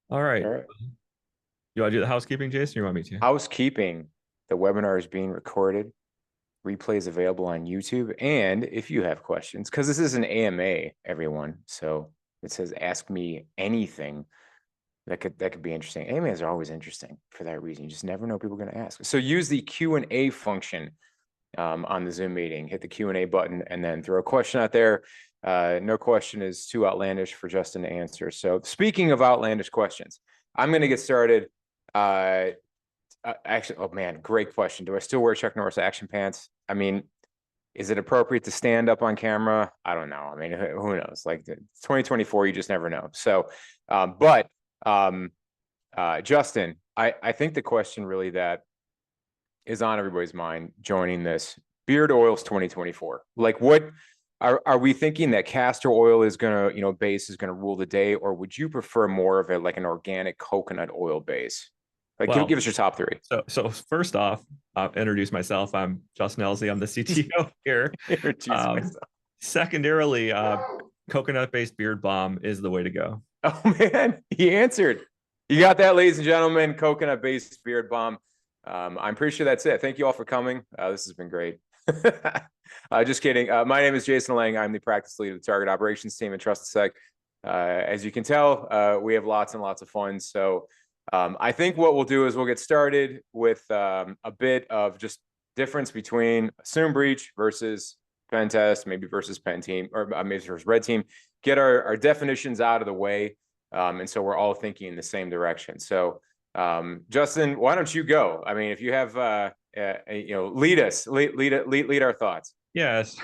All All right. right. You want to do the housekeeping, Jason? Or you want me to? Housekeeping. The webinar is being recorded. Replays available on YouTube. And if you have questions, because this is an AMA, everyone. So it says ask me anything. That could be interesting. AMAs are always interesting for that reason. You just never know people are going to ask. So use the Q&A function on the Zoom meeting. Hit the Q&A button and then throw a question out there. No question is too outlandish for Justin to answer. So speaking of outlandish questions, I'm going to get started. Actually, oh man, great question. Do I still wear Chuck Norris action pants? I mean, is it appropriate to stand up on camera? I don't know. I mean, who knows? Like 2024, you just never know. So, but Justin, I think the question really that is on everybody's mind joining this beard oils 2024. Like, what are we thinking that castor oil is gonna, base is gonna rule the day, or would you prefer more of it like an organic coconut oil base? Like, give Well, us your top three. so first off, I'll introduce myself. I'm Justin Elze. I'm the CTO here. Introduce Um, myself. Secondarily, coconut-based beard balm is the way to go. Oh man, he answered. You got that, ladies and gentlemen. Coconut-based beard balm. I'm pretty sure that's it. Thank you all for coming. This has been great. Just kidding. My name is Jason Lang. I'm the practice lead of the target operations team at TrustedSec. As you can tell, we have lots and lots of fun. So I think what we'll do is we'll get started with a bit of just difference between assume breach versus pen test, maybe versus pen team, or maybe versus red team. Get our definitions out of the way. And so we're all thinking in the same direction. So Justin, why don't you go? I mean, if you have, lead us, lead our thoughts. Yes.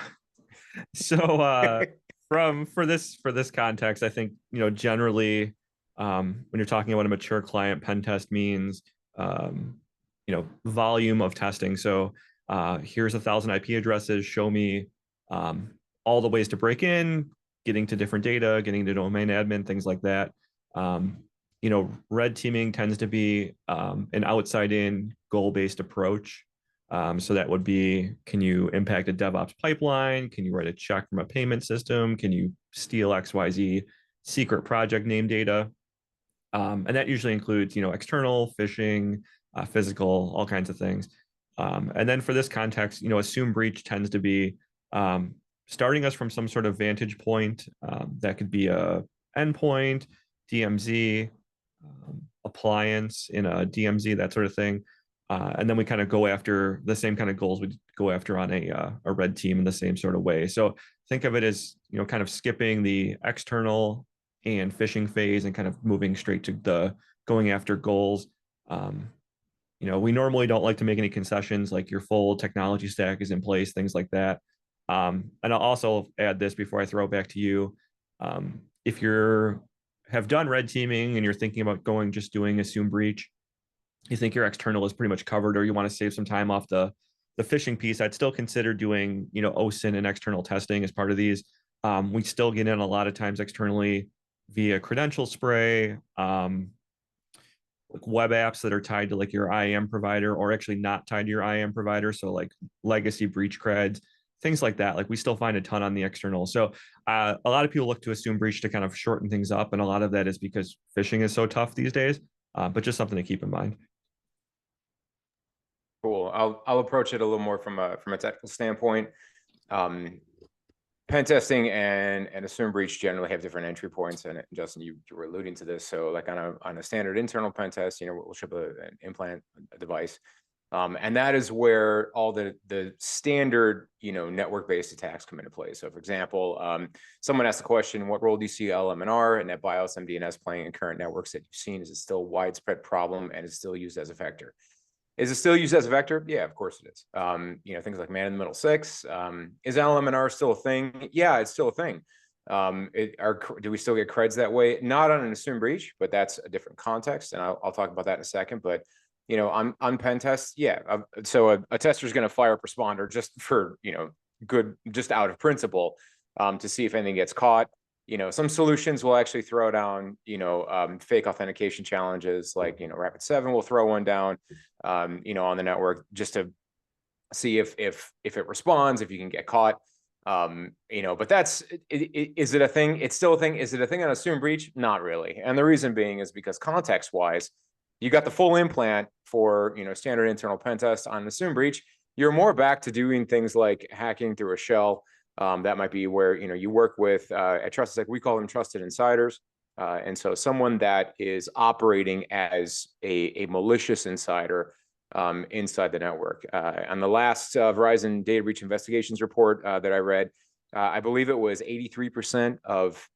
So from for this context, I think generally when you're talking about a mature client, pen test means volume of testing. So here's 1,000 IP addresses. Show me all the ways to break in, getting to different data, getting to domain admin, things like that. Red teaming tends to be an outside in goal based approach. So that would be, can you impact a DevOps pipeline? Can you write a check from a payment system? Can you steal XYZ secret project name data? And that usually includes, external, phishing, physical, all kinds of things. And then for this context, assume breach tends to be starting us from some sort of vantage point. That could be a endpoint, DMZ, appliance in a DMZ, that sort of thing. And then we kind of go after the same kind of goals we go after on a red team in the same sort of way. So think of it as, kind of skipping the external and phishing phase and kind of moving straight to the going after goals. We normally don't like to make any concessions, like your full technology stack is in place, things like that. And I'll also add this before I throw it back to you. If you're have done red teaming and you're thinking about doing assume breach, you think your external is pretty much covered, or you want to save some time off the phishing piece, I'd still consider doing, OSINT and external testing as part of these. We still get in a lot of times externally via credential spray, like web apps that are tied to like your IAM provider or actually not tied to your IAM provider. So like legacy breach creds, things like that. Like we still find a ton on the external. So a lot of people look to assume breach to kind of shorten things up. And a lot of that is because phishing is so tough these days, but just something to keep in mind. Cool. I'll approach it a little more from a technical standpoint. Pen testing and assume breach generally have different entry points, and Justin, you were alluding to this. So, like on a standard internal pen test, we'll ship an implant device, and that is where all the standard network based attacks come into play. So, for example, someone asked the question, "What role do you see LM&R and NetBIOS MDNS playing in current networks that you've seen? Is it still a widespread problem and is still used as a vector?" Is it still used as a vector? Yeah, of course it is. Things like man in the middle six. Is LM&R still a thing? Yeah, it's still a thing. Do we still get creds that way? Not on an assumed breach, but that's a different context, and I'll talk about that in a second. But on pen tests, yeah. So a tester is going to fire up responder just for good, just out of principle, to see if anything gets caught. Some solutions will actually throw down, fake authentication challenges, like, Rapid7 will throw one down, on the network just to see if it responds, if you can get caught. But is it a thing? It's still a thing. Is it a thing on assumed breach? Not really. And the reason being is because context wise, you got the full implant for, standard internal pen test on assumed breach. You're more back to doing things like hacking through a shell. That might be where, you work with, at TrustedSec, we call them trusted insiders. And so someone that is operating as a malicious insider inside the network. On the last Verizon data breach investigations report that I read, I believe it was 83% of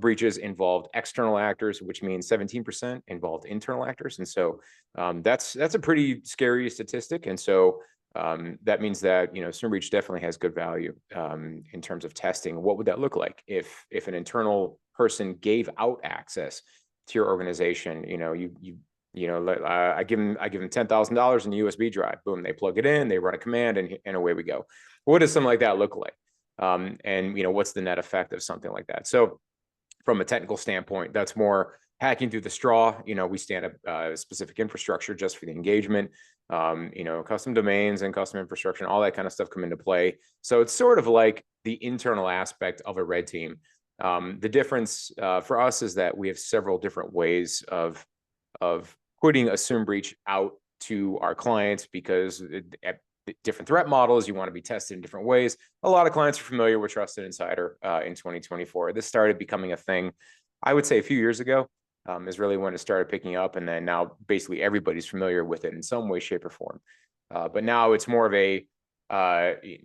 breaches involved external actors, which means 17% involved internal actors. And so that's a pretty scary statistic. And so that means that, assumed breach definitely has good value in terms of testing. What would that look like if an internal person gave out access to your organization? I give them $10,000 in a USB drive. Boom, they plug it in, they run a command, and away we go. What does something like that look like? And what's the net effect of something like that? So from a technical standpoint, that's more hacking through the straw. We stand up specific infrastructure just for the engagement. Custom domains and custom infrastructure and all that kind of stuff come into play. So it's sort of like the internal aspect of a red team. The difference for us is that we have several different ways of putting assumed breach out to our clients, because at different threat models, you want to be tested in different ways. A lot of clients are familiar with Trusted Insider in 2024. This started becoming a thing, I would say, a few years ago, is really when it started picking up. And then now basically everybody's familiar with it in some way, shape, or form. But now it's more of a,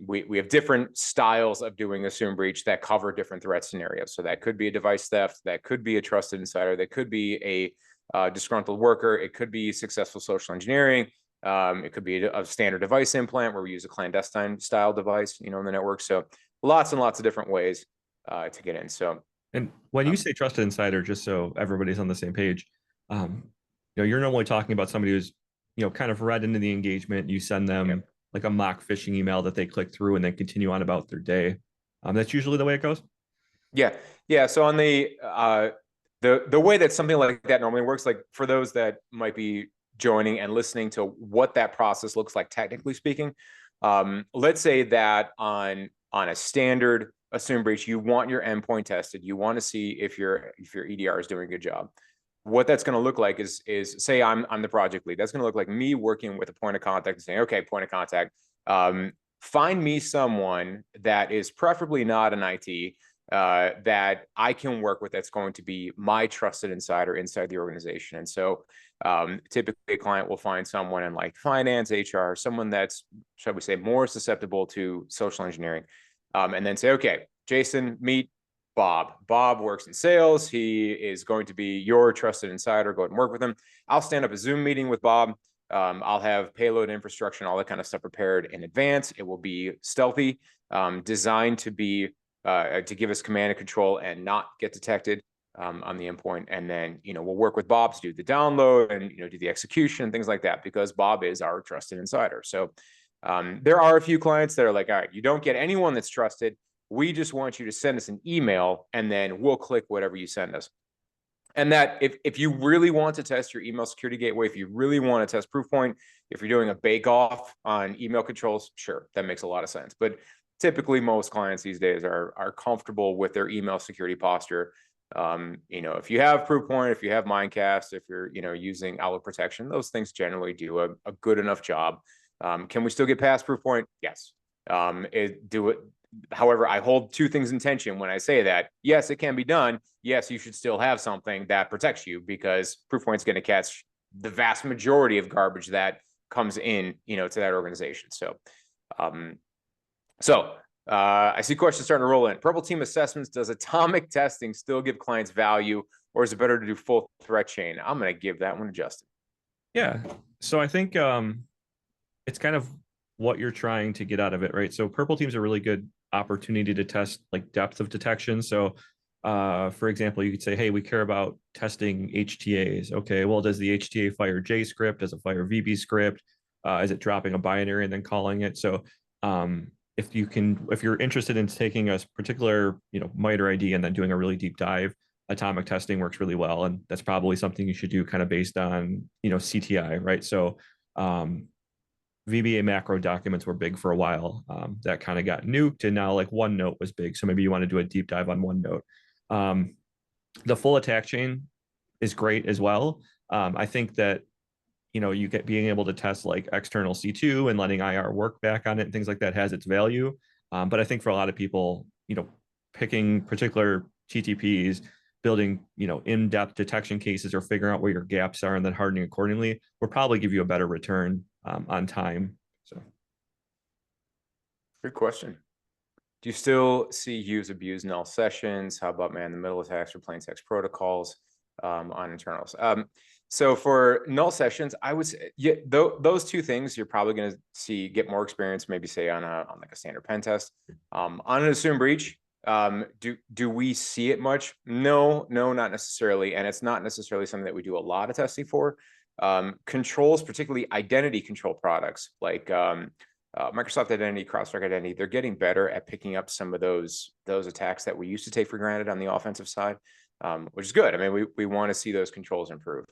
we have different styles of doing assumed breach that cover different threat scenarios. So that could be a device theft, that could be a trusted insider, that could be a disgruntled worker, it could be successful social engineering, it could be a standard device implant where we use a clandestine style device, in the network. So lots and lots of different ways to get in. So, and when you say trusted insider, just so everybody's on the same page, you're normally talking about somebody who's, kind of read into the engagement. You send them like a mock phishing email that they click through and then continue on about their day. That's usually the way it goes. Yeah. So on the way that something like that normally works, like for those that might be joining and listening to what that process looks like, technically speaking, let's say that on a standard assumed breach, you want your endpoint tested. You want to see if your EDR is doing a good job. What that's going to look like is say I'm the project lead. That's going to look like me working with a point of contact and saying, okay, point of contact, find me someone that is preferably not an IT, that I can work with, that's going to be my trusted insider inside the organization. And so typically a client will find someone in like finance, HR, someone that's, shall we say, more susceptible to social engineering, and then say, okay, Jason, meet Bob. Bob works in sales. He is going to be your trusted insider. Go ahead and work with him. I'll stand up a Zoom meeting with Bob. I'll have payload infrastructure and all that kind of stuff prepared in advance. It will be stealthy, designed to be to give us command and control and not get detected on the endpoint. And then, we'll work with Bob to do the download and, do the execution and things like that, because Bob is our trusted insider. So there are a few clients that are like, all right, you don't get anyone that's trusted. We just want you to send us an email and then we'll click whatever you send us. And that if you really want to test your email security gateway, if you really want to test Proofpoint, if you're doing a bake-off on email controls, sure, that makes a lot of sense. But typically most clients these days are comfortable with their email security posture. If you have Proofpoint, if you have Mimecast, if you're using Outlook protection, those things generally do a good enough job. Can we still get past Proofpoint? Yes. However, I hold two things in tension when I say that. Yes, it can be done. Yes, you should still have something that protects you, because Proofpoint's going to catch the vast majority of garbage that comes in, to that organization. So, I see questions starting to roll in. Purple team assessments. Does atomic testing still give clients value, or is it better to do full threat chain? I'm going to give that one to Justin. Yeah. So I think it's kind of what you're trying to get out of it, right? So purple team's a really good opportunity to test like depth of detection. So for example, you could say, hey, we care about testing HTAs. Okay, well, does the HTA fire J script? Does it fire VB script? Is it dropping a binary and then calling it? So if you're interested in taking a particular, MITRE ID and then doing a really deep dive, atomic testing works really well. And that's probably something you should do kind of based on, CTI, right? So VBA macro documents were big for a while. That kind of got nuked, and now like OneNote was big. So maybe you want to do a deep dive on OneNote. The full attack chain is great as well. I think that you get being able to test like external C2 and letting IR work back on it and things like that has its value. But I think for a lot of people, picking particular TTPs, building, in-depth detection cases or figuring out where your gaps are and then hardening accordingly will probably give you a better return on time. So, good question. Do you still see use, abuse, null sessions? How about man-in-the-middle attacks or plain text protocols on internals? So for null sessions, I would say, yeah, those two things you're probably going to get more experience, maybe say on like a standard pen test. On an assumed breach, do we see it much? No, not necessarily, and it's not necessarily something that we do a lot of testing for. Controls, particularly identity control products like Microsoft Identity, CrowdStrike Identity, they're getting better at picking up some of those attacks that we used to take for granted on the offensive side, which is good. I mean, we want to see those controls improve.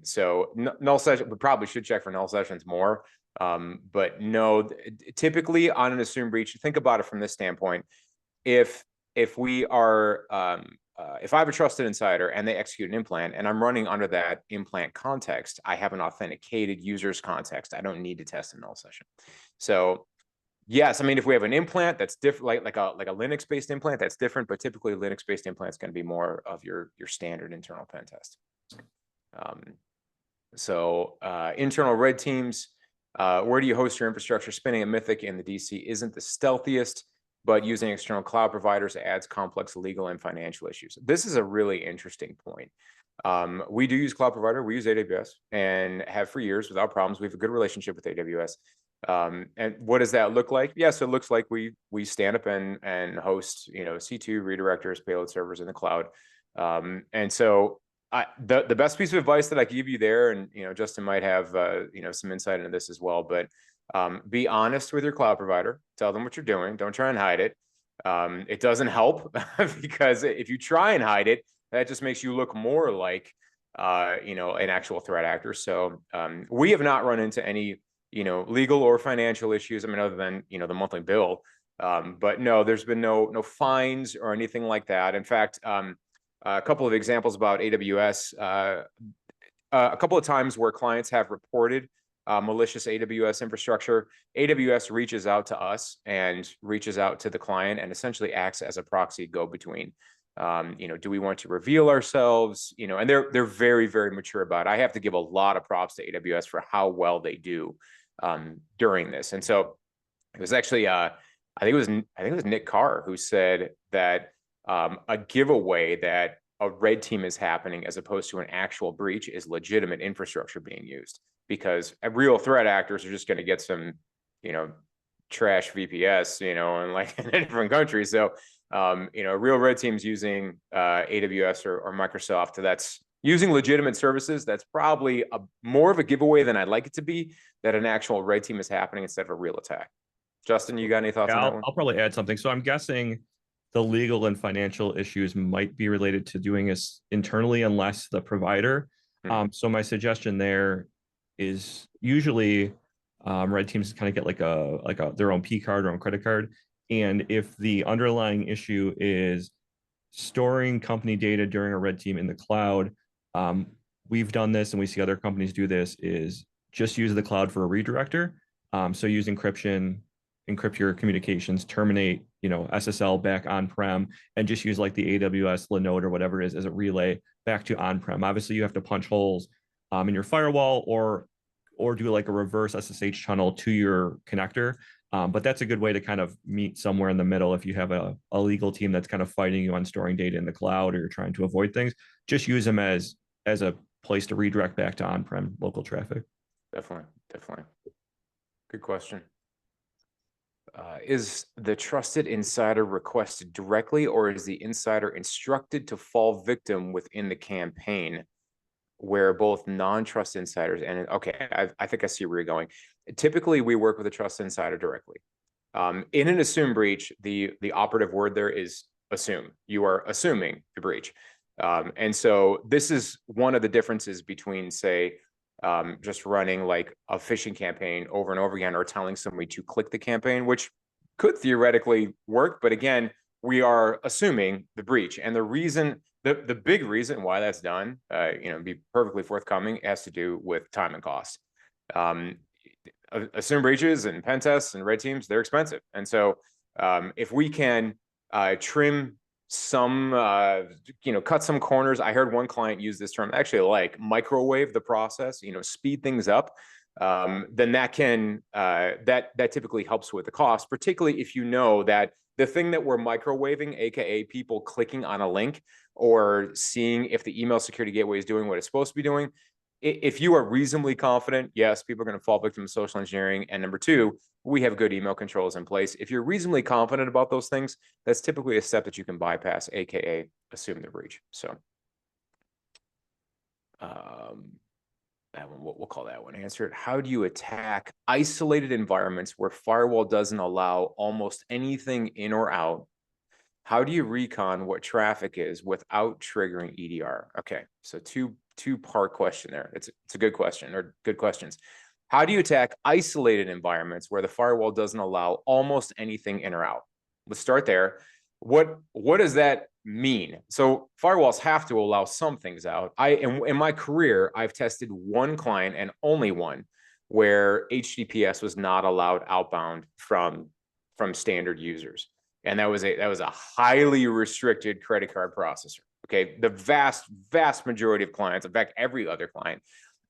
So null session, we probably should check for null sessions more. But no, typically on an assumed breach, think about it from this standpoint. If we are if I have a trusted insider and they execute an implant and I'm running under that implant context, I have an authenticated user's context. I don't need to test a null session. So yes, I mean, if we have an implant that's different, like a Linux-based implant, that's different, but typically Linux-based implant is going to be more of your standard internal pen test. Internal red teams, where do you host your infrastructure? Spinning a Mythic in the DC isn't the stealthiest, but using external cloud providers adds complex legal and financial issues. This is a really interesting point. We do use cloud provider. We use AWS and have for years without problems. We have a good relationship with AWS. And what does that look like? Yes, it looks like we stand up and host, C2 redirectors, payload servers in the cloud. And so the best piece of advice that I can give you there, and Justin might have some insight into this as well, but be honest with your cloud provider. Tell them what you're doing. Don't try and hide it. It doesn't help because if you try and hide it, that just makes you look more like an actual threat actor. So we have not run into any legal or financial issues. I mean, other than the monthly bill. But no, there's been no fines or anything like that. In fact, a couple of examples about AWS. A couple of times where clients have reported malicious AWS infrastructure, AWS reaches out to us and reaches out to the client and essentially acts as a proxy go-between. Do we want to reveal ourselves? And they're very, very mature about it. I have to give a lot of props to AWS for how well they do during this. And so it was actually, I think it was Nick Carr who said that a giveaway that a red team is happening as opposed to an actual breach is legitimate infrastructure being used, because real threat actors are just going to get some, trash VPS, in like in a different country. So, real red teams using AWS or Microsoft that's using legitimate services, that's probably more of a giveaway than I'd like it to be, that an actual red team is happening instead of a real attack. Justin, you got any thoughts on that one? I'll probably add something. So I'm guessing the legal and financial issues might be related to doing this internally, unless the provider. So my suggestion there is usually red teams kind of get like their own P card or own credit card. And if the underlying issue is storing company data during a red team in the cloud, we've done this and we see other companies do this, is just use the cloud for a redirector. So use encryption, encrypt your communications, terminate, SSL back on-prem, and just use like the AWS Linode or whatever it is as a relay back to on-prem. Obviously, you have to punch holes in your firewall or do like a reverse SSH tunnel to your connector. But that's a good way to kind of meet somewhere in the middle. If you have a legal team that's kind of fighting you on storing data in the cloud, or you're trying to avoid things, just use them as a place to redirect back to on-prem local traffic. Definitely. Good question. Is the trusted insider requested directly, or is the insider instructed to fall victim within the campaign, where both non-trust insiders and I think I see where you're going. Typically, we work with a trusted insider directly. In an assumed breach, the operative word there is assume. You are assuming the breach. And so this is one of the differences between, say, just running like a phishing campaign over and over again, or telling somebody to click the campaign, which could theoretically work. But again, we are assuming the breach. And the reason, the big reason why that's done, be perfectly forthcoming, has to do with time and cost. Assume breaches and pen tests and red teams, they're expensive. And so if we can trim some, cut some corners. I heard one client use this term, actually, like microwave the process, speed things up. Then that can, that typically helps with the cost, particularly if you know that the thing that we're microwaving, AKA people clicking on a link or seeing if the email security gateway is doing what it's supposed to be doing. If you are reasonably confident, yes, people are going to fall victim to social engineering. And number two, we have good email controls in place. If you're reasonably confident about those things, that's typically a step that you can bypass, AKA assume the breach. So that one, we'll call that one answered. How do you attack isolated environments where firewall doesn't allow almost anything in or out? How do you recon what traffic is without triggering EDR? Okay, so two-part question there. It's a good question, or good questions. How do you attack isolated environments where the firewall doesn't allow almost anything in or out? Let's start there. What does that mean? So firewalls have to allow some things out. In my career, I've tested one client, and only one, where HTTPS was not allowed outbound from standard users. And that was a highly restricted credit card processor. Okay, the vast majority of clients, in fact, every other client,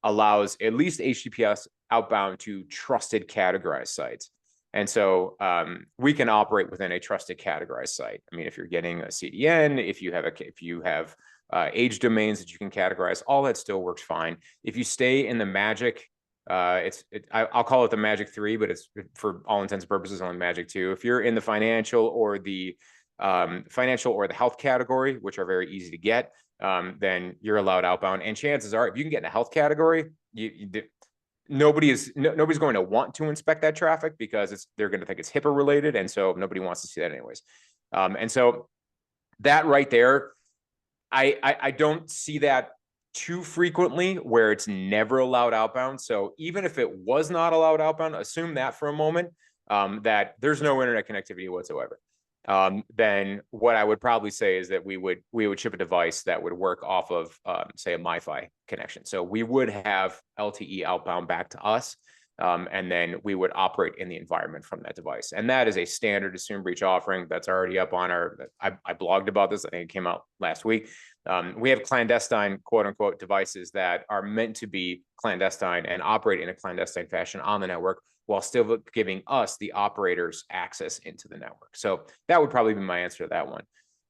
allows at least HTTPS outbound to trusted categorized sites. And so we can operate within a trusted categorized site. I mean, if you're getting a CDN, if you have age domains that you can categorize, all that still works fine. If you stay in the magic, I'll call it the magic 3, but it's for all intents and purposes only magic 2. If you're in the financial or the health category, which are very easy to get, then you're allowed outbound. And chances are, if you can get in a health category, nobody's going to want to inspect that traffic because they're going to think it's HIPAA related, and so nobody wants to see that anyways. And so that right there, I don't see that too frequently where it's never allowed outbound. So even if it was not allowed outbound, assume that for a moment, that there's no internet connectivity whatsoever. Then what I would probably say is that we would ship a device that would work off of, say, a MiFi connection. So we would have LTE outbound back to us, and then we would operate in the environment from that device. And that is a standard assume breach offering that's already up on I blogged about this. I think it came out last week. We have clandestine, quote unquote, devices that are meant to be clandestine and operate in a clandestine fashion on the network, while still giving us, the operators, access into the network. So that would probably be my answer to that one.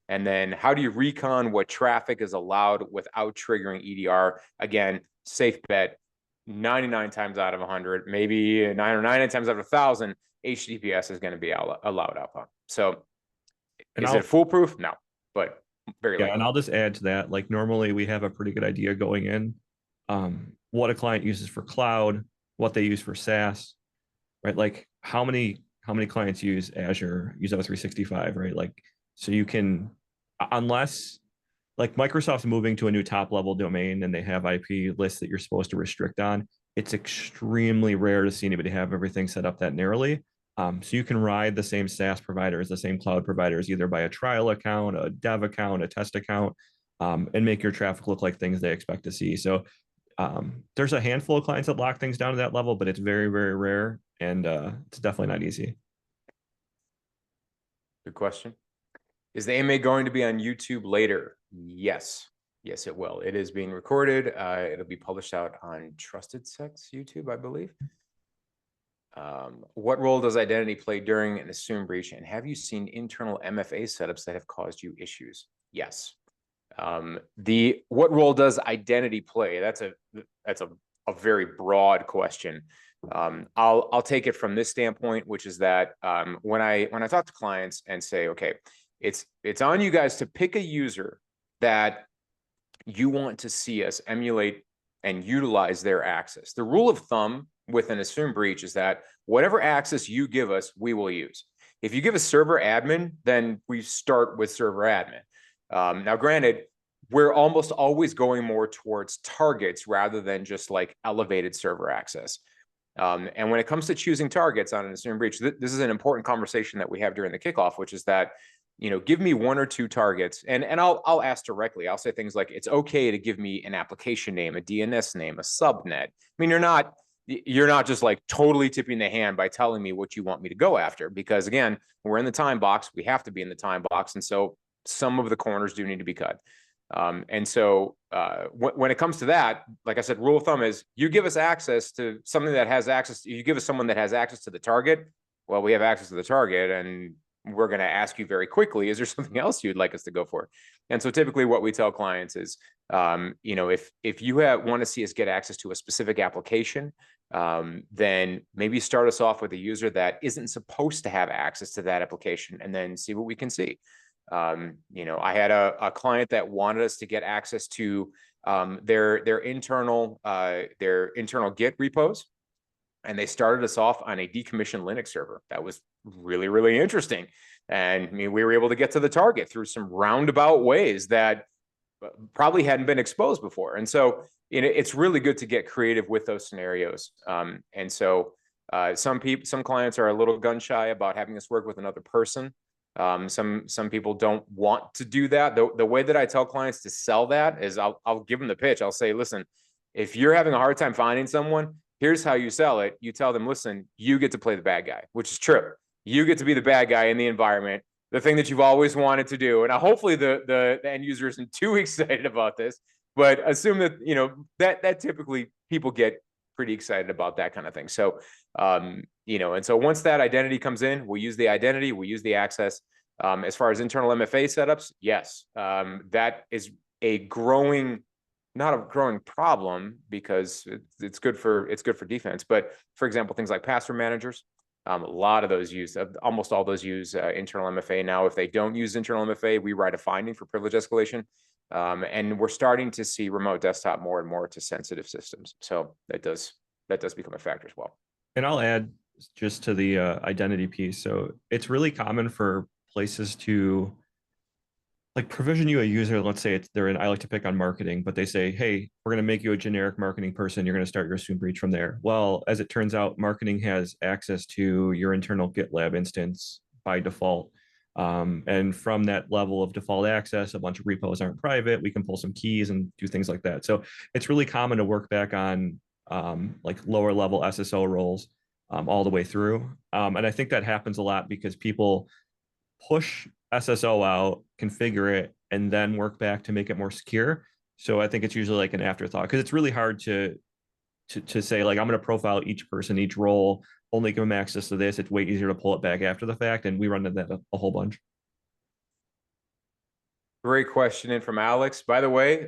And then how do you recon what traffic is allowed without triggering EDR? Again, safe bet, 99 times out of 100, maybe 9 or 99 times out of 1,000, HTTPS is going to be allowed outbound. So is it foolproof? No, but very likely. And I'll just add to that, like normally we have a pretty good idea going in, what a client uses for cloud, what they use for SaaS, right? Like how many clients use Azure, use Office 365, right? Like, so you can, unless like Microsoft's moving to a new top level domain and they have IP lists that you're supposed to restrict on, it's extremely rare to see anybody have everything set up that narrowly. So you can ride the same SaaS providers, the same cloud providers, either by a trial account, a dev account, a test account, and make your traffic look like things they expect to see. So there's a handful of clients that lock things down to that level, but it's very, very rare, and it's definitely not easy. Good question. Is the AMA going to be on YouTube later? Yes. Yes, it will. It is being recorded. It'll be published out on TrustedSec's YouTube, I believe. What role does identity play during an assume breach? And have you seen internal MFA setups that have caused you issues? Yes. What role does identity play? That's a very broad question. I'll take it from this standpoint, which is that when I talk to clients and say, okay, it's on you guys to pick a user that you want to see us emulate and utilize their access. The rule of thumb with an assume breach is that whatever access you give us, we will use. If you give us server admin, then we start with server admin. Now, granted, we're almost always going more towards targets rather than just like elevated server access. And when it comes to choosing targets on an assumed breach, this is an important conversation that we have during the kickoff, which is that, give me 1 or 2 targets, and I'll ask directly. I'll say things like, it's okay to give me an application name, a DNS name, a subnet. I mean, you're not just like totally tipping the hand by telling me what you want me to go after, because again, we're in the time box. We have to be in the time box, and so some of the corners do need to be cut. And so when it comes to that, like I said, rule of thumb is you give us access to something that has access, you give us someone that has access to the target. Well, we have access to the target, and we're going to ask you very quickly, is there something else you'd like us to go for? And so typically what we tell clients is, if you want to see us get access to a specific application, then maybe start us off with a user that isn't supposed to have access to that application, and then see what we can see. I had a client that wanted us to get access to their internal Git repos, and they started us off on a decommissioned Linux server. That was really, really interesting. And I mean, we were able to get to the target through some roundabout ways that probably hadn't been exposed before. And so it's really good to get creative with those scenarios. And so some clients are a little gun shy about having us work with another person. Some people don't want to do that. The way that I tell clients to sell that is I'll give them the pitch. I'll say, listen, if you're having a hard time finding someone, here's how you sell it. You tell them, listen, you get to play the bad guy, which is true. You get to be the bad guy in the environment, the thing that you've always wanted to do. And hopefully the end user isn't too excited about this, but assume that, that typically people get pretty excited about that kind of thing. So, and so once that identity comes in, we use the identity, we use the access. As far as internal MFA setups, yes, that is not a growing problem, because it's good for defense. But for example, things like password managers, a lot of those almost all those use internal MFA. Now, if they don't use internal MFA, we write a finding for privilege escalation. And we're starting to see remote desktop more and more to sensitive systems. So that does become a factor as well. And I'll add just to the identity piece. So it's really common for places to like provision you a user. Let's say I like to pick on marketing, but they say, hey, we're going to make you a generic marketing person. You're going to start your assumed breach from there. Well, as it turns out, marketing has access to your internal GitLab instance by default. And from that level of default access, a bunch of repos aren't private. We can pull some keys and do things like that. So it's really common to work back on like lower level SSO roles all the way through. And I think that happens a lot because people push SSO out, configure it, and then work back to make it more secure. So I think it's usually like an afterthought, because it's really hard to say, like, I'm going to profile each person, each role, only give them access to this. It's way easier to pull it back after the fact, and we run into that a whole bunch. Great question in from Alex. By the way,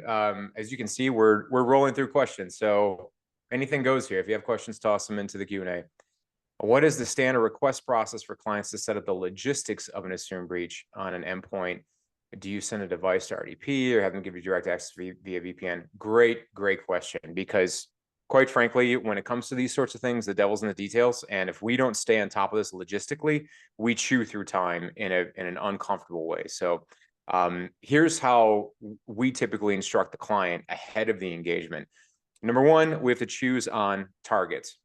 as you can see, we're rolling through questions, so anything goes here. If you have questions, toss them into the Q&A. What is the standard request process for clients to set up the logistics of an assumed breach on an endpoint? Do you send a device to RDP or have them give you direct access via VPN? Great question, because quite frankly, when it comes to these sorts of things, the devil's in the details. And if we don't stay on top of this logistically, we chew through time in an uncomfortable way. So here's how we typically instruct the client ahead of the engagement. Number one, we have to choose on targets.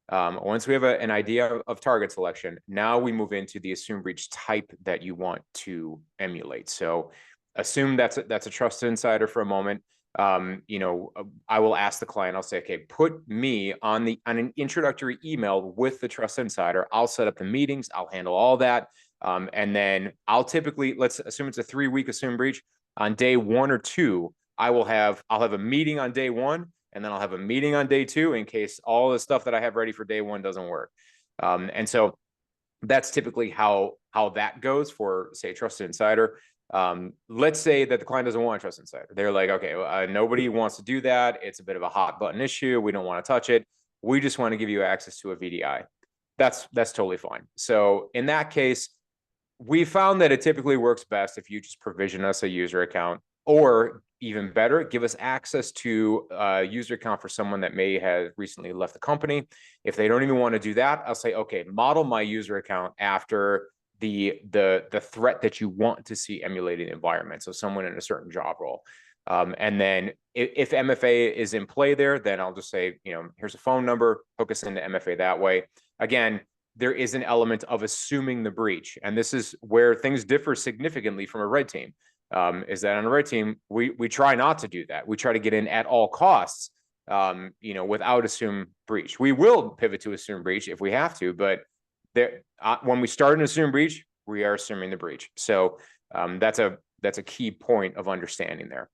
Once we have an idea of target selection, now we move into the assumed breach type that you want to emulate. So assume that's a trusted insider for a moment. I will ask the client, I'll say, okay, put me on an introductory email with the trusted insider. I'll set up the meetings. I'll handle all that. And then I'll typically, let's assume it's a 3-week assumed breach. On day 1 or 2, I'll have a meeting on day 1. And then I'll have a meeting on day 2 in case all the stuff that I have ready for day 1 doesn't work. And so that's typically how that goes for, say, trusted insider. Let's say that the client doesn't want a trusted insider. They're like, okay, nobody wants to do that. It's a bit of a hot button issue. We don't want to touch it. We just want to give you access to a VDI. That's totally fine. So in that case, we found that it typically works best if you just provision us a user account, or even better, give us access to a user account for someone that may have recently left the company. If they don't even want to do that, I'll say, okay, model my user account after the threat that you want to see emulating the environment. So someone in a certain job role. And then if MFA is in play there, then I'll just say, here's a phone number, hook us into MFA that way. Again, there is an element of assuming the breach. And this is where things differ significantly from a red team, is that on a red team, we try not to do that. We try to get in at all costs, without assume breach. We will pivot to assume breach if we have to, but when we start an assume breach, we are assuming the breach. So that's a key point of understanding there.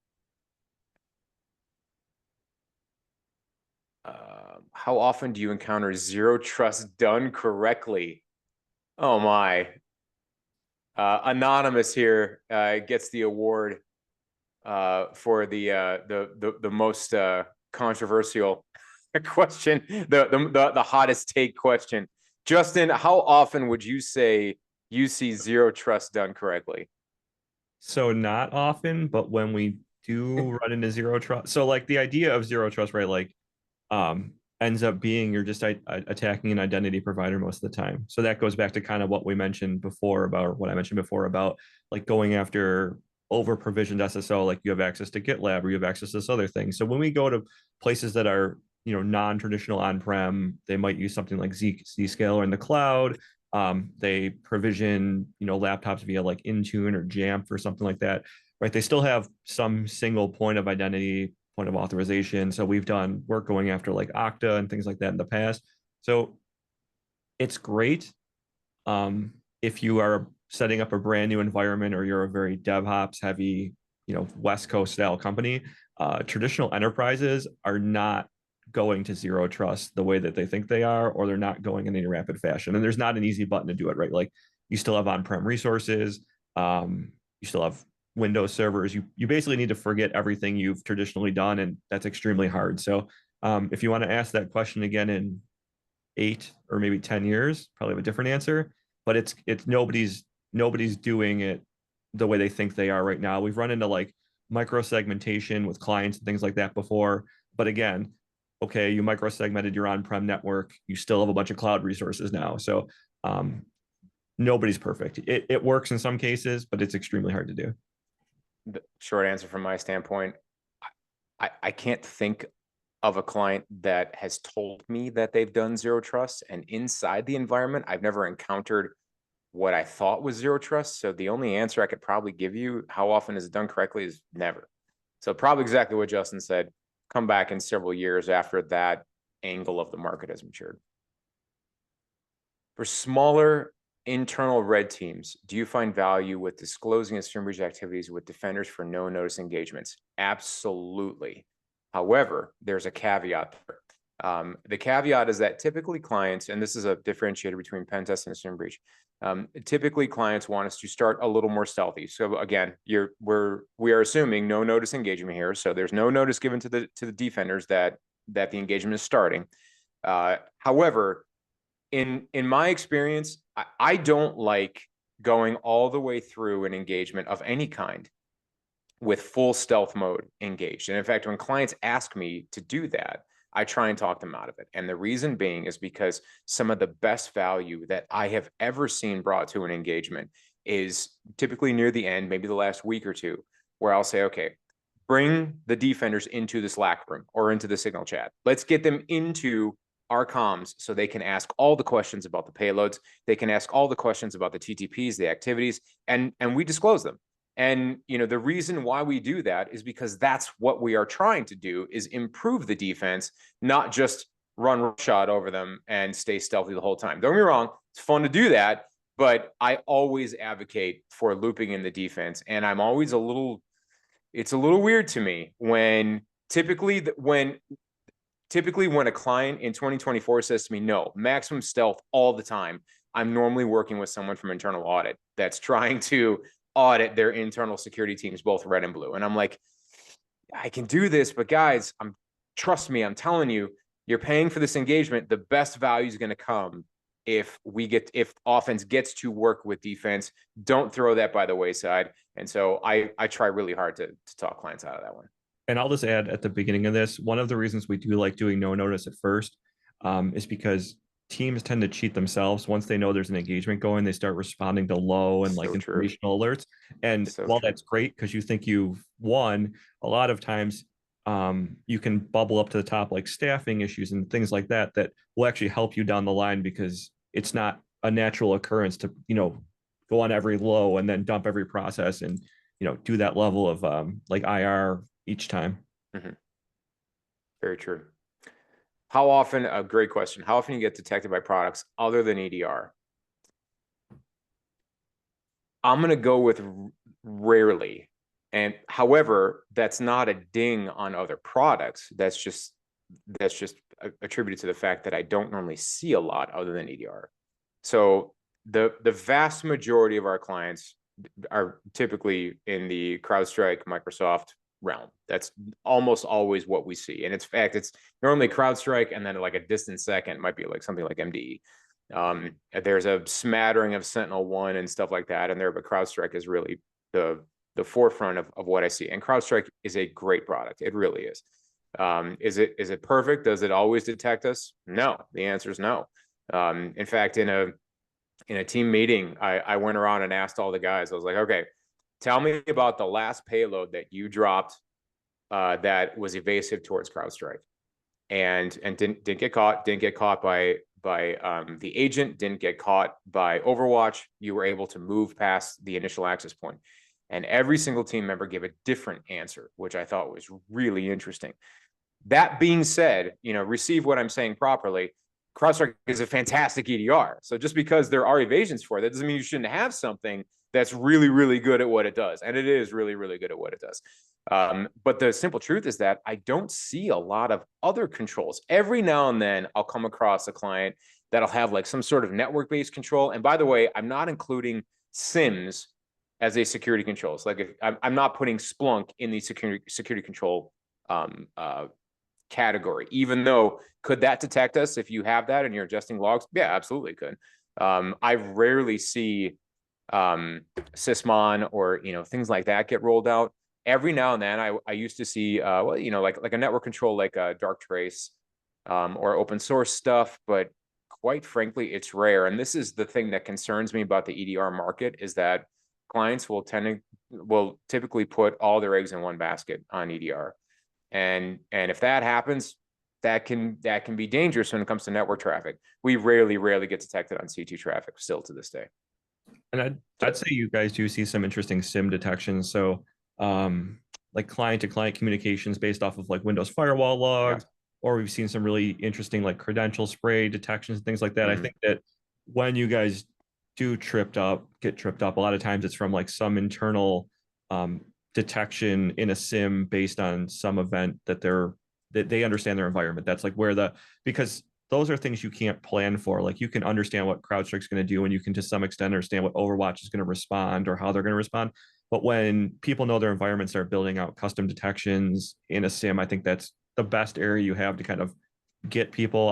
How often do you encounter zero trust done correctly? Oh my. Anonymous here gets the award for the most controversial question, the hottest take question. Justin, how often would you say you see zero trust done correctly? So not often, but when we do run into zero trust, so like the idea of zero trust, right? Like ends up being you're just attacking an identity provider most of the time. So that goes back to kind of what we mentioned before about what I mentioned before about like going after over provisioned SSO, like you have access to GitLab or you have access to this other thing. So when we go to places that are non-traditional on-prem, they might use something like Zscaler in the cloud. They provision laptops via like Intune or Jamf or something like that, right? They still have some single point of identity, point of authorization. So we've done work going after like Okta and things like that in the past. So it's great if you are setting up a brand new environment or you're a very DevOps heavy, West Coast style company. Traditional enterprises are not going to zero trust the way that they think they are, or they're not going in any rapid fashion. And there's not an easy button to do it, right? Like you still have on-prem resources, you still have Windows servers. You basically need to forget everything you've traditionally done, and that's extremely hard. So if you want to ask that question again in 8 or maybe 10 years, probably have a different answer. But it's nobody's doing it the way they think they are right now. We've run into like micro segmentation with clients and things like that before. But again, okay, you micro segmented your on-prem network. You still have a bunch of cloud resources now. So nobody's perfect. It works in some cases, but it's extremely hard to do. The short answer from my standpoint, I can't think of a client that has told me that they've done zero trust, and inside the environment, I've never encountered what I thought was zero trust. So the only answer I could probably give you, how often is it done correctly, is never. So probably exactly what Justin said, come back in several years after that angle of the market has matured. For smaller internal red teams, do you find value with disclosing assume breach activities with defenders for no notice engagements? Absolutely. However, there's a caveat there. The caveat is that typically clients, and this is a differentiator between pen test and assume breach, typically clients want us to start a little more stealthy. So again, we are assuming no notice engagement here. So there's no notice given to the defenders that the engagement is starting. However, in my experience, I don't like going all the way through an engagement of any kind with full stealth mode engaged. And in fact, when clients ask me to do that, I try and talk them out of it. And the reason being is because some of the best value that I have ever seen brought to an engagement is typically near the end, maybe the last week or two, where I'll say, okay, bring the defenders into the Slack room or into the Signal chat. Let's get them into our comms so they can ask all the questions about the payloads. They can ask all the questions about the TTPs, the activities, and we disclose them. And the reason why we do that is because that's what we are trying to do, is improve the defense, not just run shot over them and stay stealthy the whole time. Don't get me wrong, it's fun to do that, but I always advocate for looping in the defense. And I'm always it's a little weird to me when typically when a client in 2024 says to me, no, maximum stealth all the time, I'm normally working with someone from internal audit that's trying to audit their internal security teams, both red and blue. And I'm like, I can do this, but guys, trust me, I'm telling you, you're paying for this engagement. The best value is going to come if offense gets to work with defense. Don't throw that by the wayside. And so I try really hard to talk clients out of that one. And I'll just add at the beginning of this, one of the reasons we do like doing no notice at first is because teams tend to cheat themselves. Once they know there's an engagement going, they start responding to low and like So true. informational alerts. And So while true. that's great because you think you've won, a lot of times you can bubble up to the top like staffing issues and things like that that will actually help you down the line because it's not a natural occurrence to, go on every low and then dump every process and, do that level of like IR each time. Mhm. Very true. How often, a great question, how often you get detected by products other than EDR? I'm going to go with rarely. And however, that's not a ding on other products. That's just attributed to the fact that I don't normally see a lot other than EDR. So the vast majority of our clients are typically in the CrowdStrike, Microsoft realm. That's almost always what we see. And in fact, it's normally CrowdStrike and then like a distant second might be like something like MDE. There's a smattering of SentinelOne and stuff like that in there, but CrowdStrike is really the forefront of what I see. And CrowdStrike is a great product. It really is. Is it perfect? Does it always detect us? No. The answer is no. In fact, in a team meeting, I went around and asked all the guys. I was like, okay, tell me about the last payload that you dropped that was evasive towards CrowdStrike, and didn't get caught. Didn't get caught by the agent. Didn't get caught by Overwatch. You were able to move past the initial access point. And every single team member gave a different answer, which I thought was really interesting. That being said, receive what I'm saying properly. CrowdStrike is a fantastic EDR. So just because there are evasions for it, that doesn't mean you shouldn't have something that's really, really good at what it does. And it is really, really good at what it does. But the simple truth is that I don't see a lot of other controls. Every now and then I'll come across a client that'll have like some sort of network-based control. And by the way, I'm not including SIMs as a security control. So like if I'm not putting Splunk in the security control category, even though could that detect us if you have that and you're adjusting logs? Yeah, absolutely could. I rarely see Sysmon or things like that get rolled out. Every now and then I used to see like a network control like Dark Trace or open source stuff, but quite frankly, it's rare. And this is the thing that concerns me about the EDR market is that clients will typically put all their eggs in one basket on EDR. And if that happens, that can be dangerous when it comes to network traffic. We rarely get detected on C2 traffic still to this day. And I'd say you guys do see some interesting SIM detections. So like client to client communications based off of like Windows firewall logs, or we've seen some really interesting like credential spray detections and things like that. I think that when you guys do get tripped up, a lot of times it's from like some internal detection in a SIM based on some event that they understand their environment. That's like where because those are things you can't plan for. Like you can understand what CrowdStrike's going to do, and you can to some extent understand what Overwatch is going to respond or how they're going to respond. But when people know their environment, start building out custom detections in a SIM, I think that's the best area you have to kind of get people.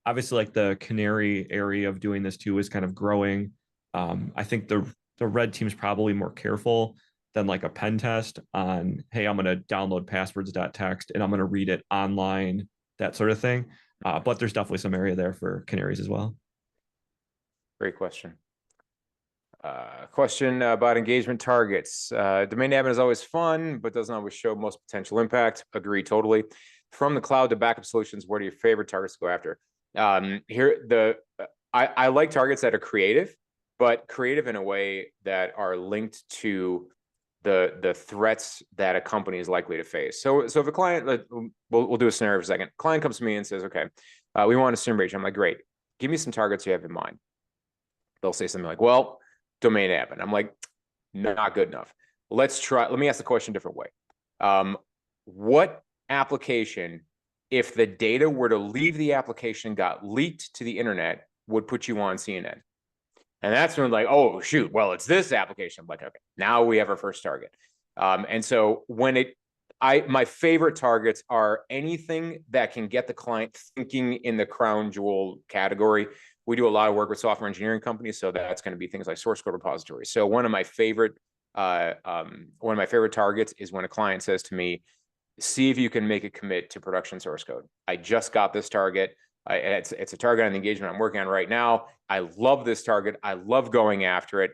Obviously, like the Canary area of doing this too is kind of growing. I think the red team's probably more careful than like a pen test on, hey, I'm going to download passwords.txt and I'm going to read it online, that sort of thing. But there's definitely some area there for canaries as well. Great question. Question about engagement targets. Domain admin is always fun, but doesn't always show most potential impact. Agree totally. From the cloud to backup solutions, what are your favorite targets to go after? I like targets that are creative, but creative in a way that are linked to the threats that a company is likely to face. So if a client, we'll do a scenario for a second. Client comes to me and says, okay, we want a SIM breach. I'm like, great. Give me some targets you have in mind. They'll say something like, well, domain admin. I'm like, not good enough. Let me ask the question a different way. What application, if the data were to leave the application, got leaked to the internet, would put you on CNN? And that's when like, oh, shoot, well, it's this application. I'm like, okay, now we have our first target. And so my favorite targets are anything that can get the client thinking in the crown jewel category. We do a lot of work with software engineering companies, so that's going to be things like source code repositories. So one of my favorite targets is when a client says to me, see if you can make a commit to production source code. I just got this target. It's a target on the engagement I'm working on right now. I love this target. I love going after it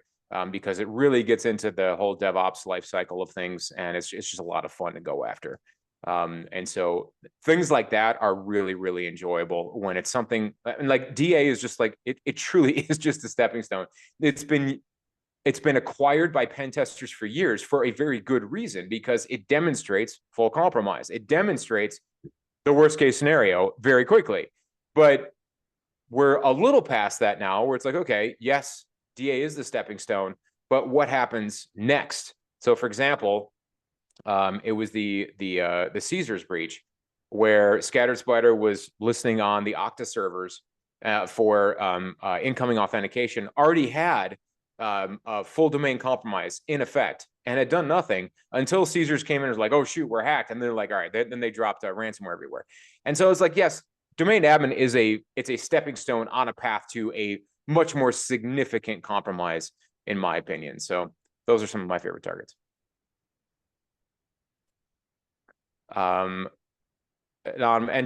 because it really gets into the whole DevOps life cycle of things, and it's just a lot of fun to go after. And so things like that are really, really enjoyable when it's something like DA is just like, it truly is just a stepping stone. It's been acquired by pen testers for years for a very good reason, because it demonstrates full compromise. It demonstrates the worst case scenario very quickly. But we're a little past that now, where it's like, okay, yes, DA is the stepping stone, but what happens next? So for example, it was the Caesars breach, where Scattered Spider was listening on the Okta servers for incoming authentication, already had a full domain compromise in effect, and had done nothing until Caesars came in and was like, oh shoot, we're hacked. And they're like, all right, then they dropped ransomware everywhere. And so it's like, yes, domain admin is it's a stepping stone on a path to a much more significant compromise, in my opinion. So those are some of my favorite targets. And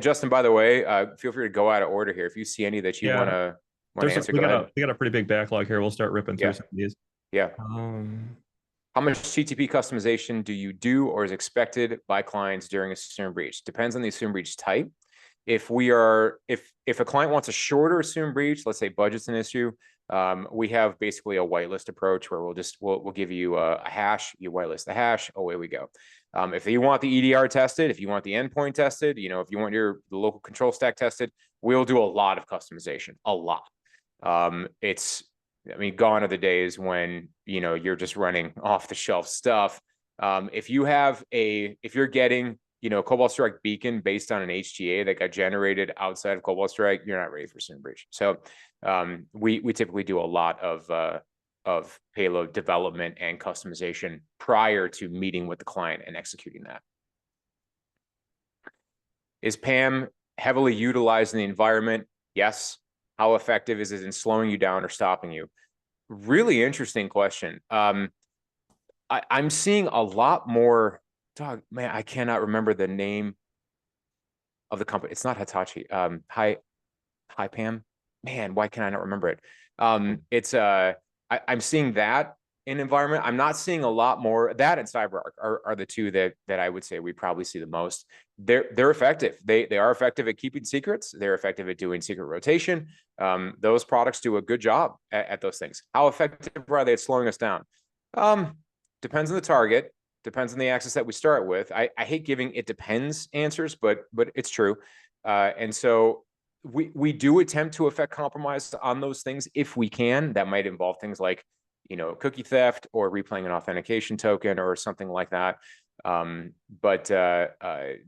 Justin, by the way, feel free to go out of order here. If you see any that you want to answer, we got a pretty big backlog here. We'll start ripping through some of these. Yeah. How much TTP customization do you do or is expected by clients during a assumed breach? Depends on the assumed breach type. If a client wants a shorter assumed breach, let's say budget's an issue, we have basically a whitelist approach where we'll give you a hash, you whitelist the hash, away we go. If you want the EDR tested, if you want the endpoint tested, if you want the local control stack tested, we'll do a lot of customization, a lot. Gone are the days when you're just running off the shelf stuff. If you're getting Cobalt Strike Beacon based on an HTA that got generated outside of Cobalt Strike, you're not ready for assumed breach. So we typically do a lot of payload development and customization prior to meeting with the client and executing that. Is PAM heavily utilized in the environment? Yes. How effective is it in slowing you down or stopping you? Really interesting question. I'm seeing a lot more. Dog, man, I cannot remember the name of the company. It's not Hitachi. Hi Pam. Man, why can I not remember it? I'm seeing that in environment. I'm not seeing a lot more. That and CyberArk are the two that I would say we probably see the most. They're effective. They are effective at keeping secrets. They're effective at doing secret rotation. Those products do a good job at those things. How effective are they at slowing us down? Depends on the target. Depends on the access that we start with. I hate giving it depends answers, but it's true. And so we do attempt to affect compromise on those things if we can. That might involve things like, cookie theft or replaying an authentication token or something like that. But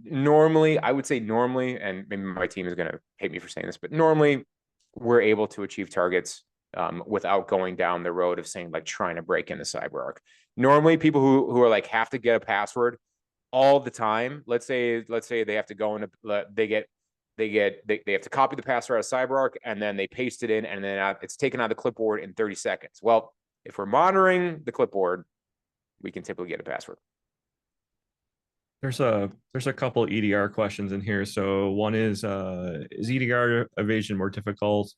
normally, I would say and maybe my team is going to hate me for saying this, but normally we're able to achieve targets without going down the road of saying like trying to break into CyberArk. Normally people who are like have to get a password all the time. Let's say they have to go into they have to copy the password out of CyberArk and then they paste it in and then it's taken out of the clipboard in 30 seconds. Well, if we're monitoring the clipboard, we can typically get a password. There's a couple EDR questions in here. So one is EDR evasion more difficult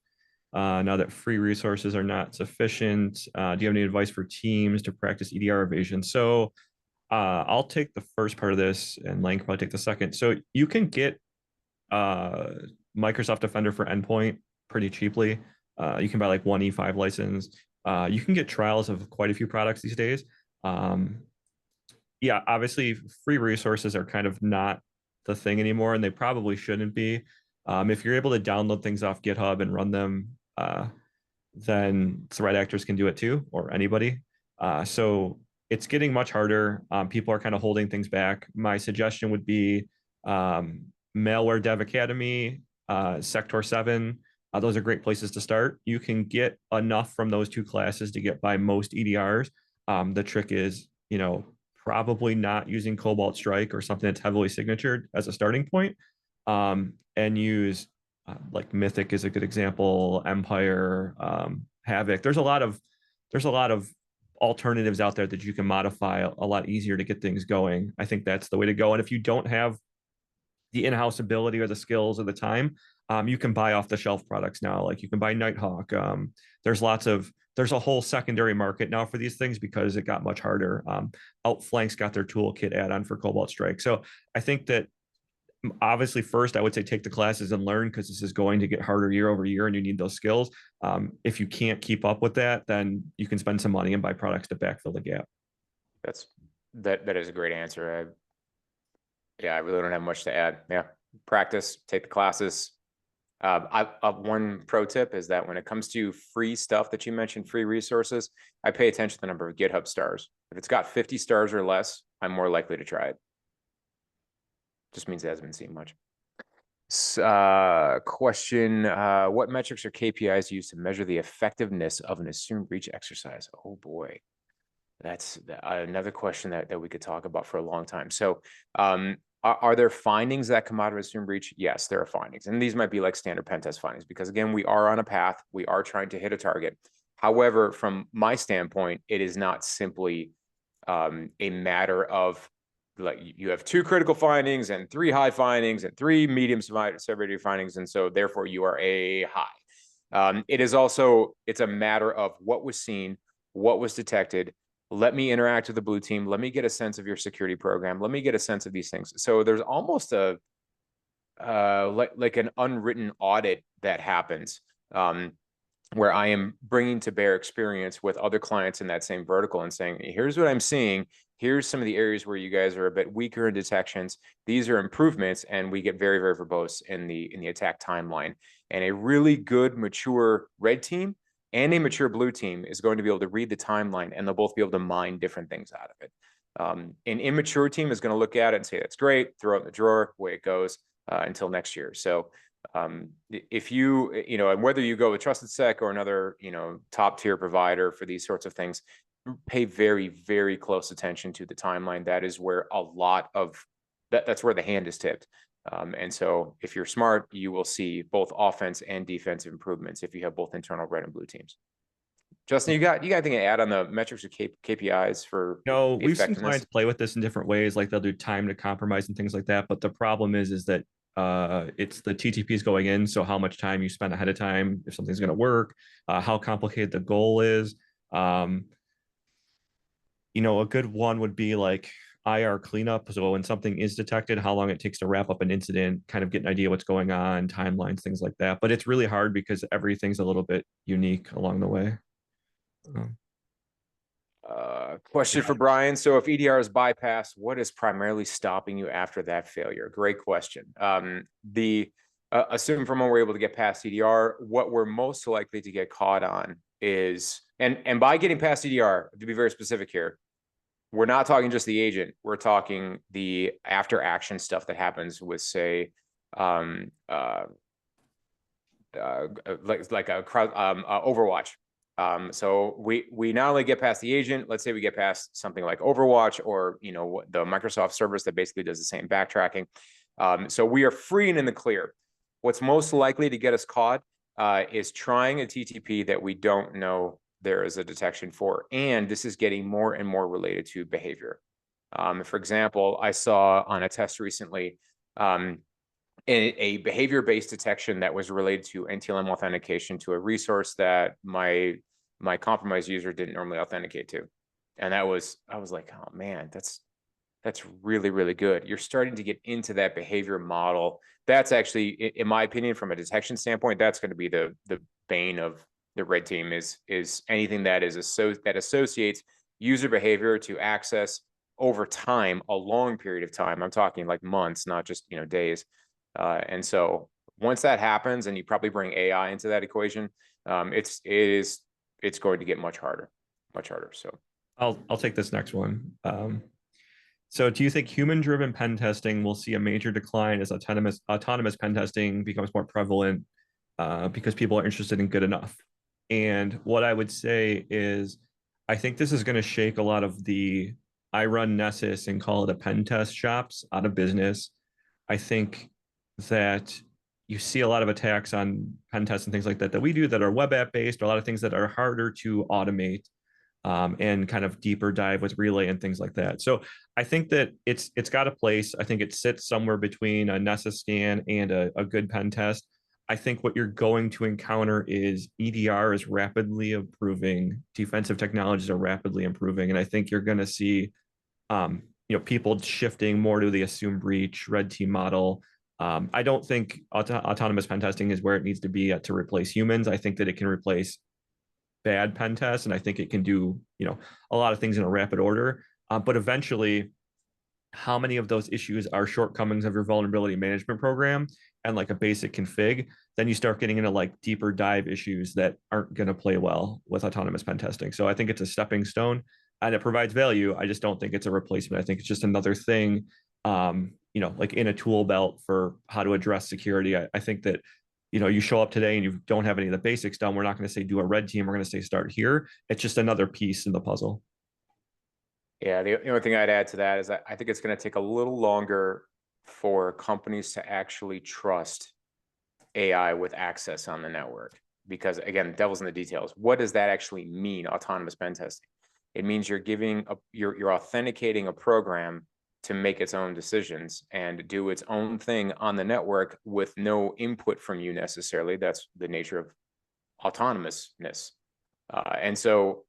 now that free resources are not sufficient? Do you have any advice for teams to practice EDR evasion? So I'll take the first part of this and Lang can probably take the second. So you can get Microsoft Defender for endpoint pretty cheaply. You can buy like one E5 license. You can get trials of quite a few products these days. Yeah, obviously free resources are kind of not the thing anymore, and they probably shouldn't be. If you're able to download things off GitHub and run them, then threat actors can do it too, or anybody. So it's getting much harder. People are kind of holding things back. My suggestion would be Malware Dev Academy, Sector 7. Those are great places to start. You can get enough from those two classes to get by most EDRs. The trick is, probably not using Cobalt Strike or something that's heavily signatured as a starting point, and use like Mythic is a good example, Empire, Havoc. There's a lot of alternatives out there that you can modify a lot easier to get things going. I think that's the way to go. And if you don't have the in-house ability or the skills or the time, You can buy off the shelf products now, like you can buy Nighthawk. There's a whole secondary market now for these things because it got much harder. Outflank's got their toolkit add-on for Cobalt Strike. So I think that obviously first I would say take the classes and learn, because this is going to get harder year over year and you need those skills. If you can't keep up with that, then you can spend some money and buy products to backfill the gap. That is a great answer. I really don't have much to add. Yeah, practice, take the classes. One pro tip is that when it comes to free stuff that you mentioned, free resources, I pay attention to the number of GitHub stars. If it's got 50 stars or less, I'm more likely to try it. Just means it hasn't been seen much. Question, what metrics or KPIs used to measure the effectiveness of an assumed breach exercise? Oh boy, that's another question that we could talk about for a long time. So are there findings that come out of assumed breach? Yes, there are findings. And these might be like standard pen test findings, because again, we are on a path. We are trying to hit a target. However, from my standpoint, it is not simply a matter of like you have 2 critical findings and 3 high findings and 3 medium severity findings. And so therefore you are a high. It's a matter of what was seen, what was detected. Let me interact with the blue team. Let me get a sense of your security program. Let me get a sense of these things. So there's almost a like an unwritten audit that happens, where I am bringing to bear experience with other clients in that same vertical and saying, here's what I'm seeing. Here's some of the areas where you guys are a bit weaker in detections. These are improvements, and we get very, very verbose in the attack timeline. And a really good, mature red team and a mature blue team is going to be able to read the timeline, and they'll both be able to mine different things out of it. An immature team is going to look at it and say, that's great, throw it in the drawer, away it goes until next year. So if and whether you go with TrustedSec or another, top tier provider for these sorts of things, pay very, very close attention to the timeline. That is where a lot of that's where the hand is tipped. And so if you're smart, you will see both offense and defensive improvements if you have both internal red and blue teams. Justin, you got anything to add on the metrics or KPIs for We've seen clients play with this in different ways, like they'll do time to compromise and things like that. But the problem is that it's the TTPs going in. So how much time you spend ahead of time, if something's going to work, how complicated the goal is. A good one would be like IR cleanup. So when something is detected, how long it takes to wrap up an incident, kind of get an idea what's going on, timelines, things like that. But it's really hard because everything's a little bit unique along the way. Question for Brian. So if EDR is bypassed, what is primarily stopping you after that failure? Great question. Assuming from when we're able to get past EDR, what we're most likely to get caught on is, and by getting past EDR, to be very specific here, we're not talking just the agent. We're talking the after action stuff that happens with, say, like a Overwatch. So we not only get past the agent, let's say we get past something like Overwatch or, the Microsoft service that basically does the same backtracking. So we are free and in the clear. What's most likely to get us caught is trying a TTP that we don't know there is a detection for. And this is getting more and more related to behavior. For example, I saw on a test recently, a behavior-based detection that was related to NTLM authentication to a resource that my compromised user didn't normally authenticate to. And I was like, oh man, that's really, really good. You're starting to get into that behavior model. That's actually, in my opinion, from a detection standpoint, that's going to be the bane of the red team is anything that that associates user behavior to access over time, a long period of time. I'm talking like months, not just days. And so once that happens, and you probably bring AI into that equation, it's going to get much harder. So I'll take this next one. So do you think human-driven pen testing will see a major decline as autonomous pen testing becomes more prevalent because people are interested in good enough? And what I would say is, I think this is going to shake a lot of the I run Nessus and call it a pen test shops out of business. I think that you see a lot of attacks on pen tests and things like that we do that are web app based, or a lot of things that are harder to automate and kind of deeper dive with relay and things like that. So I think that it's got a place. I think it sits somewhere between a Nessus scan and a good pen test. I think what you're going to encounter is EDR is rapidly improving, defensive technologies are rapidly improving, and I think you're going to see people shifting more to the assume breach, red team model. I don't think autonomous pen testing is where it needs to be to replace humans. I think that it can replace bad pen tests, and I think it can do a lot of things in a rapid order. But eventually, how many of those issues are shortcomings of your vulnerability management program and like a basic config, then you start getting into like deeper dive issues that aren't going to play well with autonomous pen testing. So I think it's a stepping stone and it provides value. I just don't think it's a replacement. I think it's just another thing, like in a tool belt for how to address security. I think that, you show up today and you don't have any of the basics done. We're not going to say do a red team. We're going to say start here. It's just another piece in the puzzle. Yeah, the only thing I'd add to that is I think it's going to take a little longer for companies to actually trust AI with access on the network. Because again, devil's in the details. What does that actually mean, autonomous pen testing? It means you're authenticating a program to make its own decisions and do its own thing on the network with no input from you necessarily. That's the nature of autonomousness. And so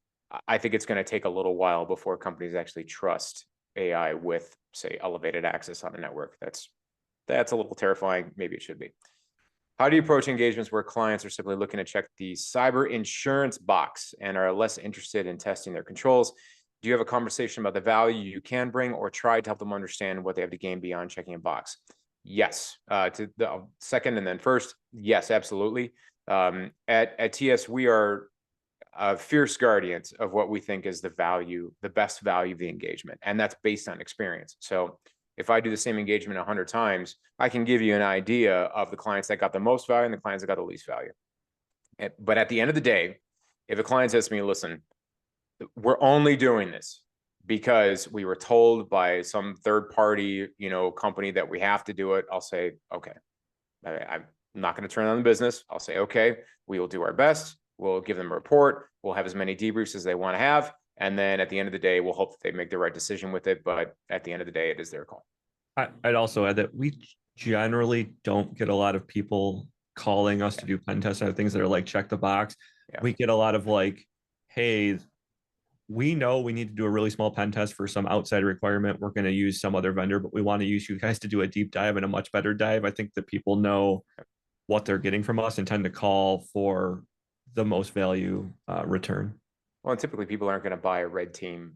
I think it's going to take a little while before companies actually trust AI with, say, elevated access on a network. That's a little terrifying. Maybe it should be. How do you approach engagements where clients are simply looking to check the cyber insurance box and are less interested in testing their controls? Do you have a conversation about the value you can bring or try to help them understand what they have to gain beyond checking a box? Yes. To the second and then first, yes, absolutely. At TS, we are fierce guardians of what we think is the best value of the engagement. And that's based on experience. So if I do the same engagement 100 times, I can give you an idea of the clients that got the most value and the clients that got the least value. But at the end of the day, if a client says to me, listen, we're only doing this because we were told by some third party, company that we have to do it, I'll say, okay, I'm not going to turn on the business. I'll say, okay, we will do our best. We'll give them a report. We'll have as many debriefs as they want to have. And then at the end of the day, we'll hope that they make the right decision with it. But at the end of the day, it is their call. I'd also add that we generally don't get a lot of people calling us to do pen tests or things that are like check the box. Yeah. We get a lot of like, hey, we know we need to do a really small pen test for some outside requirement. We're going to use some other vendor, but we want to use you guys to do a deep dive and a much better dive. I think that people know what they're getting from us and tend to call for the most value return. Well, and typically people aren't going to buy a red team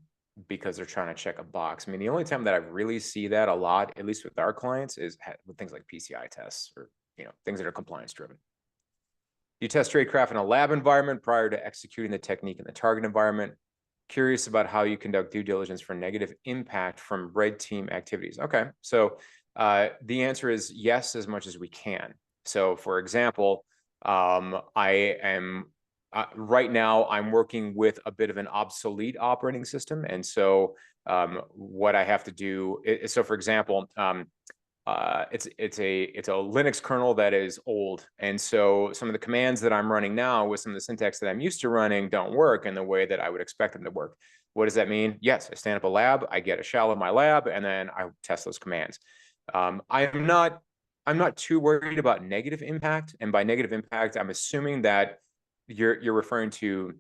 because they're trying to check a box. I mean, the only time that I really see that a lot, at least with our clients, is with things like PCI tests or things that are compliance driven. You test tradecraft in a lab environment prior to executing the technique in the target environment. Curious about how you conduct due diligence for negative impact from red team activities. Okay, so the answer is yes, as much as we can. So, for example, I am right now I'm working with a bit of an obsolete operating system, and so what I have to do is, so for example, it's a Linux kernel that is old, and so some of the commands that I'm running now with some of the syntax that I'm used to running don't work in the way that I would expect them to work. What does that mean? Yes, I stand up a lab, I get a shell in my lab, and then I test those commands. I'm not too worried about negative impact, and by negative impact, I'm assuming that you're referring to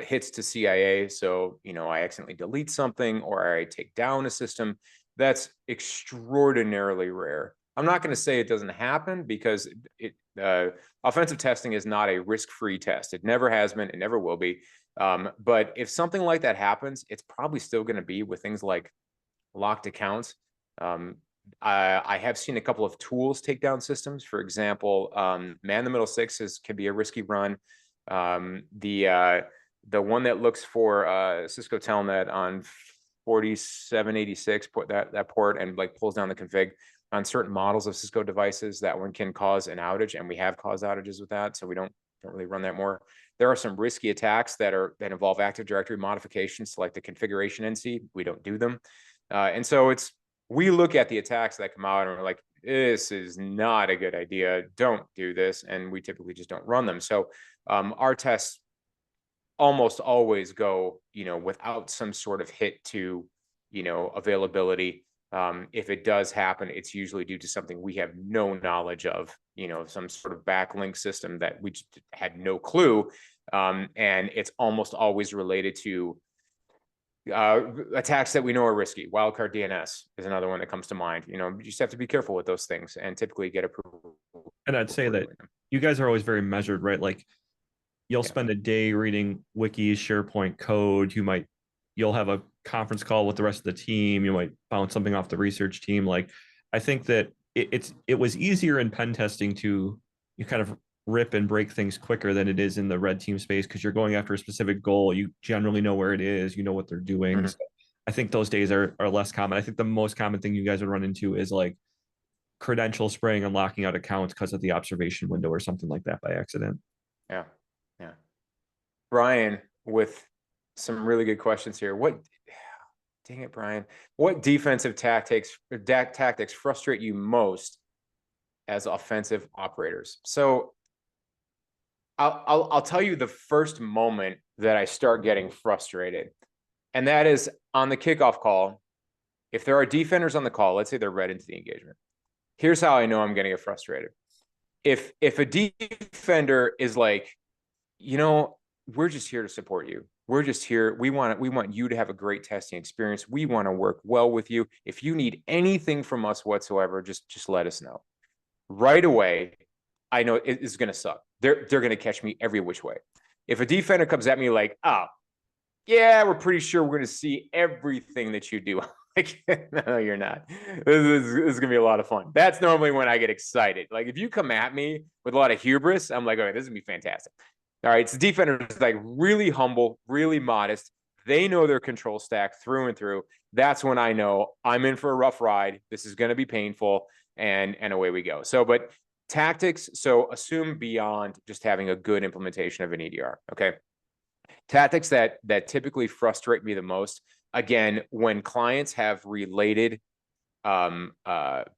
hits to CIA. So I accidentally delete something or I take down a system. That's extraordinarily rare. I'm not going to say it doesn't happen because offensive testing is not a risk-free test. It never has been. It never will be. But if something like that happens, it's probably still going to be with things like locked accounts. I have seen a couple of tools take down systems. For example, man the middle six can be a risky run. The one that looks for Cisco Telnet on 4786 put that port and like pulls down the config on certain models of Cisco devices, that one can cause an outage, and we have caused outages with that, so we don't really run that more. There are some risky attacks that involve Active Directory modifications, like the configuration NC. We don't do them, and so we look at the attacks that come out and we're like, this is not a good idea. Don't do this, and we typically just don't run them. So our tests almost always go, without some sort of hit to, availability. If it does happen, it's usually due to something we have no knowledge of, some sort of backlink system that we just had no clue. And it's almost always related to attacks that we know are risky. Wildcard DNS is another one that comes to mind. You just have to be careful with those things and typically get approval. And I'd say that you guys are always very measured, right? Like you'll spend a day reading wikis, SharePoint code. You'll have a conference call with the rest of the team. You might bounce something off the research team. Like I think that it was easier in pen testing to you kind of rip and break things quicker than it is in the red team space because you're going after a specific goal. You generally know where it is. You know what they're doing. So I think those days are less common. I think the most common thing you guys would run into is like credential spraying and locking out accounts because of the observation window or something like that by accident. Yeah. Brian, with some really good questions here. Dang it, Brian. What defensive tactics frustrate you most as offensive operators? So I'll tell you the first moment that I start getting frustrated, and that is on the kickoff call. If there are defenders on the call, let's say they're read into the engagement. Here's how I know I'm getting frustrated. If a defender is like, we're just here to support you. We're just here. We want you to have a great testing experience. We want to work well with you. If you need anything from us whatsoever, just let us know. Right away, I know it is going to suck. They're going to catch me every which way. If a defender comes at me like, oh, yeah, we're pretty sure we're going to see everything that you do. Like, no, you're not. This is going to be a lot of fun. That's normally when I get excited. Like if you come at me with a lot of hubris, I'm like, all right, this is going to be fantastic. All right, so defender is like really humble, really modest. They know their control stack through and through. That's when I know I'm in for a rough ride. This is going to be painful, and away we go. So, but tactics. So assume beyond just having a good implementation of an EDR. Okay, tactics that typically frustrate me the most. Again, when clients have related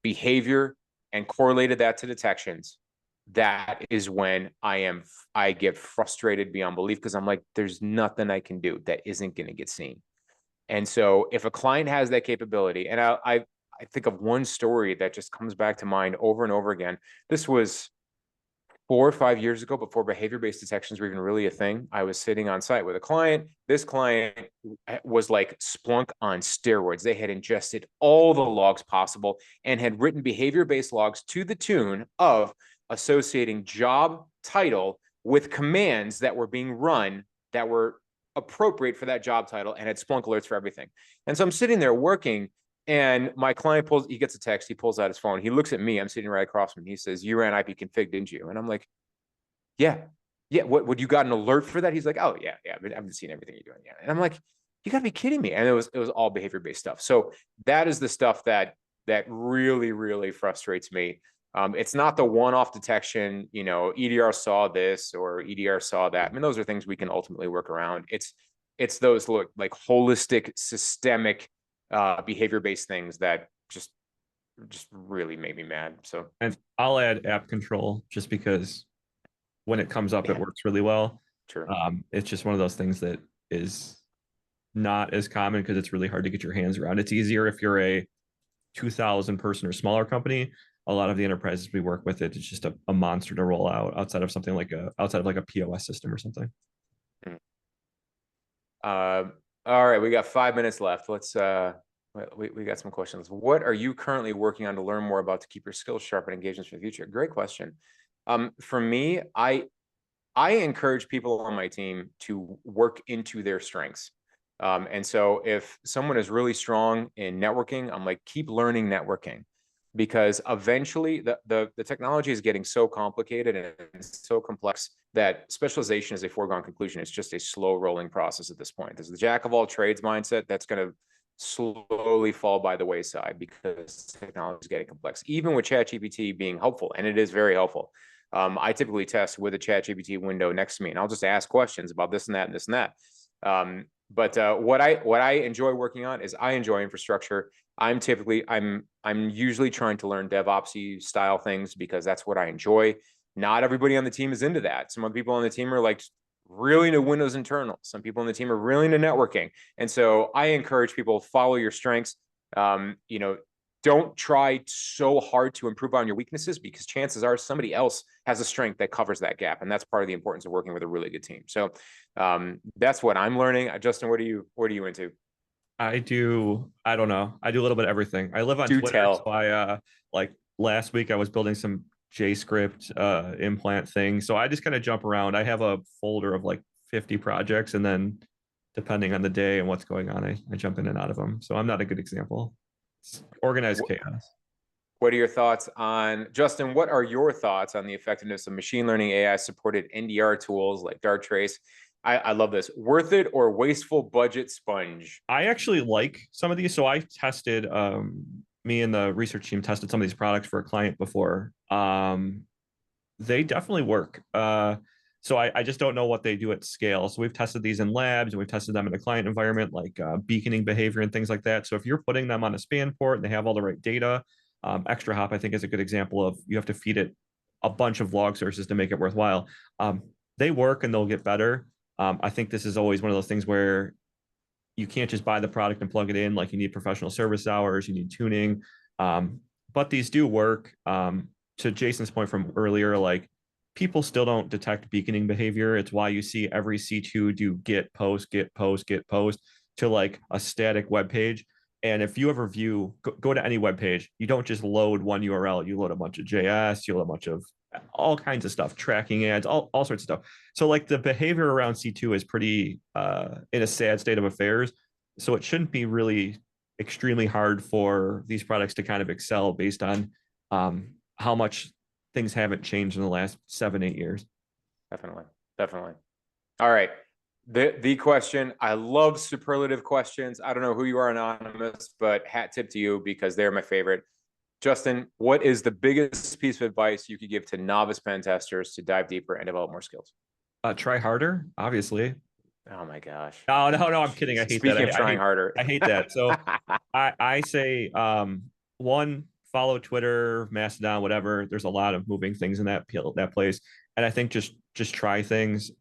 behavior and correlated that to detections, that is when I get frustrated beyond belief because I'm like, there's nothing I can do that isn't going to get seen. And so if a client has that capability, and I think of one story that just comes back to mind over and over again. This was 4 or 5 years ago, before behavior-based detections were even really a thing. I was sitting on site with a client. This client was like Splunk on steroids. They had ingested all the logs possible and had written behavior-based logs to the tune of associating job title with commands that were being run that were appropriate for that job title and had Splunk alerts for everything. And so I'm sitting there working, and my client he gets a text, he pulls out his phone, he looks at me, I'm sitting right across from him, he says, you ran IP config, didn't you? And I'm like, yeah. What you got an alert for that? He's like, oh yeah, I've been seeing everything you're doing. Yeah. And I'm like, you gotta be kidding me. And it was all behavior-based stuff. So that is the stuff that really, really frustrates me. It's not the one-off detection, EDR saw this or EDR saw that. I mean, those are things we can ultimately work around. It's those like holistic, systemic, behavior-based things that just really make me mad. So, and I'll add app control just because when it comes up, it works really well. Sure. It's just one of those things that is not as common because it's really hard to get your hands around. It's easier if you're a 2,000 person or smaller company. A lot of the enterprises we work with, it's just a monster to roll out outside of something like a POS system or something. All right, we got 5 minutes left. Let's we got some questions. What are you currently working on to learn more about to keep your skills sharp and engagements for the future? Great question. For me, I encourage people on my team to work into their strengths. And so if someone is really strong in networking, I'm like, keep learning networking, because eventually the technology is getting so complicated and so complex that specialization is a foregone conclusion. It's just a slow rolling process at this point. There's the jack of all trades mindset that's going to slowly fall by the wayside because technology is getting complex, even with ChatGPT being helpful, and it is very helpful. I typically test with a ChatGPT window next to me, and I'll just ask questions about this and that and this and that. But what I enjoy working on is I enjoy infrastructure. I'm usually trying to learn DevOpsy style things because that's what I enjoy. Not everybody on the team is into that. Some of the people on the team are like really into Windows internal. Some people on the team are really into networking. And so I encourage people to follow your strengths. don't try so hard to improve on your weaknesses, because chances are somebody else has a strength that covers that gap. And that's part of the importance of working with a really good team. So that's what I'm learning. Justin, what are you into? I don't know. I do a little bit of everything. I live on Do Twitter, so tell. like last week I was building some JScript implant thing. So I just kind of jump around. I have a folder of like 50 projects, and then depending on the day and what's going on, I jump in and out of them. So I'm not a good example. It's organized chaos. What are your thoughts on, Justin, what are your thoughts on the effectiveness of machine learning AI supported NDR tools like Darktrace? I love this. Worth it or wasteful budget sponge? I actually like some of these. So I tested, me and the research team tested some of these products for a client before. They definitely work. So I just don't know what they do at scale. So we've tested these in labs and we've tested them in a client environment, like beaconing behavior and things like that. So if you're putting them on a span port and they have all the right data, Extra Hop, I think, is a good example of you have to feed it a bunch of log sources to make it worthwhile. They work and they'll get better. I think this is always one of those things where you can't just buy the product and plug it in. Like, you need professional service hours, you need tuning. But these do work. To Jason's point from earlier, like, people still don't detect beaconing behavior. It's why you see every C2 do get post, get post, get post to like a static web page. And if you ever go to any web page, you don't just load one URL, you load a bunch of JS, you load a bunch of all kinds of stuff, tracking ads, all sorts of stuff. So like the behavior around C2 is pretty in a sad state of affairs. So it shouldn't be really extremely hard for these products to kind of excel based on how much things haven't changed in the last 7-8 years. Definitely. Definitely. All right. The question, I love superlative questions. I don't know who you are, anonymous, but hat tip to you because they're my favorite. Justin, what is the biggest piece of advice you could give to novice pen testers to dive deeper and develop more skills? Try harder, obviously. Oh my gosh. No, I'm kidding. I hate that. Speaking of trying harder. I hate that. So I say, one, follow Twitter, Mastodon, whatever. There's a lot of moving things in that place, and I think just try things.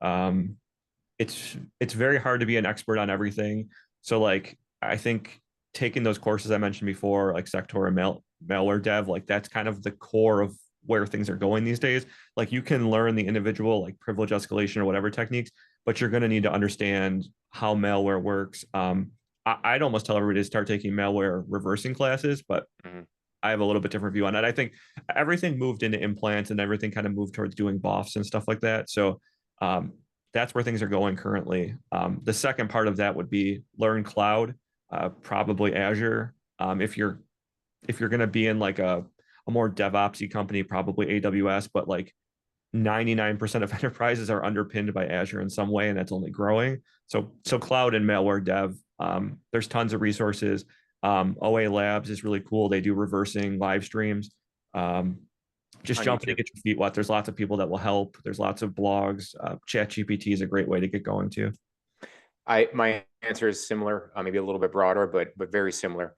It's very hard to be an expert on everything. So like, I think taking those courses I mentioned before, like Sector and malware dev, like that's kind of the core of where things are going these days. Like, you can learn the individual like privilege escalation or whatever techniques, but you're going to need to understand how malware works. I'd almost tell everybody to start taking malware reversing classes, but I have a little bit different view on that. I think everything moved into implants and everything kind of moved towards doing BOFs and stuff like that. So that's where things are going currently. The second part of that would be learn cloud, probably Azure. If you're going to be in like a more DevOpsy company, probably AWS, but like 99% of enterprises are underpinned by Azure in some way, and that's only growing. So cloud and malware dev, there's tons of resources. OA Labs is really cool. They do reversing live streams. Just jump in and get your feet wet. There's lots of people that will help. There's lots of blogs. ChatGPT is a great way to get going too. My answer is similar, maybe a little bit broader, but very similar.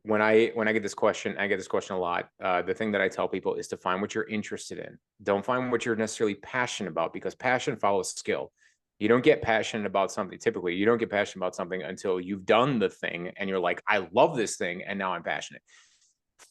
When I get this question, I get this question a lot. The thing that I tell people is to find what you're interested in. Don't find what you're necessarily passionate about, because passion follows skill. You don't get passionate about something. Typically, you don't get passionate about something until you've done the thing and you're like, I love this thing, and now I'm passionate.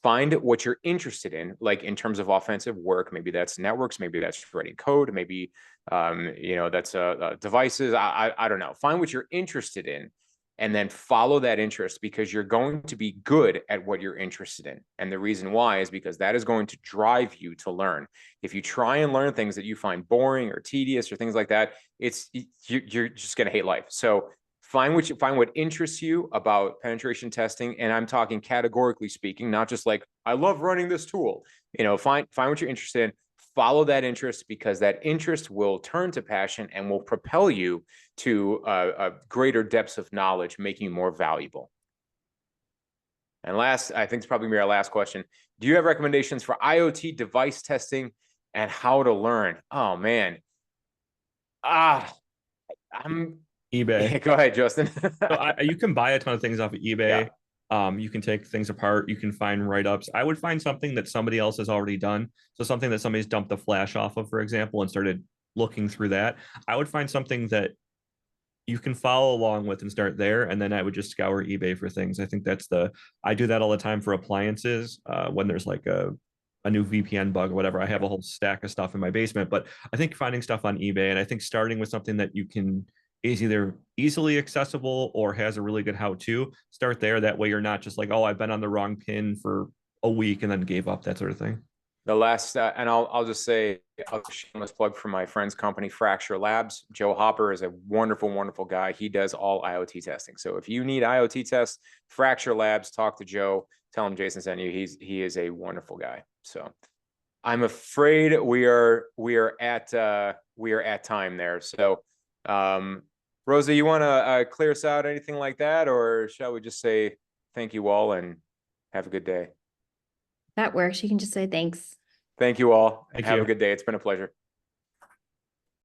Find what you're interested in, like in terms of offensive work. Maybe that's networks, maybe that's writing code, maybe that's devices. I don't know. Find what you're interested in, and then follow that interest, because you're going to be good at what you're interested in. And the reason why is because that is going to drive you to learn. If you try and learn things that you find boring or tedious or things like that, you're just going to hate life. So find what interests you about penetration testing. And I'm talking categorically speaking, not just like, I love running this tool. Find what you're interested in, follow that interest, because that interest will turn to passion and will propel you to greater depths of knowledge, making you more valuable. And last, I think it's probably our last question. Do you have recommendations for IoT device testing and how to learn? Oh man. I'm eBay. Go ahead, Justin. So you can buy a ton of things off of eBay. Yeah. You can take things apart. You can find write-ups. I would find something that somebody else has already done. So something that somebody's dumped the flash off of, for example, and started looking through that. I would find something that you can follow along with and start there. And then I would just scour eBay for things. I think I do that all the time for appliances. When there's like a new VPN bug or whatever, I have a whole stack of stuff in my basement. But I think finding stuff on eBay, and I think starting with something that you can is either easily accessible or has a really good how-to, start there. That way you're not just like, oh, I've been on the wrong pin for a week and then gave up, that sort of thing. The last, and I'll just say, a shameless plug for my friend's company, Fracture Labs. Joe Hopper is a wonderful, wonderful guy. He does all IoT testing. So if you need IoT tests, Fracture Labs, talk to Joe. Tell him Jason sent you. He is a wonderful guy. So I'm afraid we are at time there. So, Rosa, you want to clear us out, anything like that, or shall we just say thank you all and have a good day? That works. You can just say thanks. Thank you all, and Thank have you. a good day. It's been a pleasure.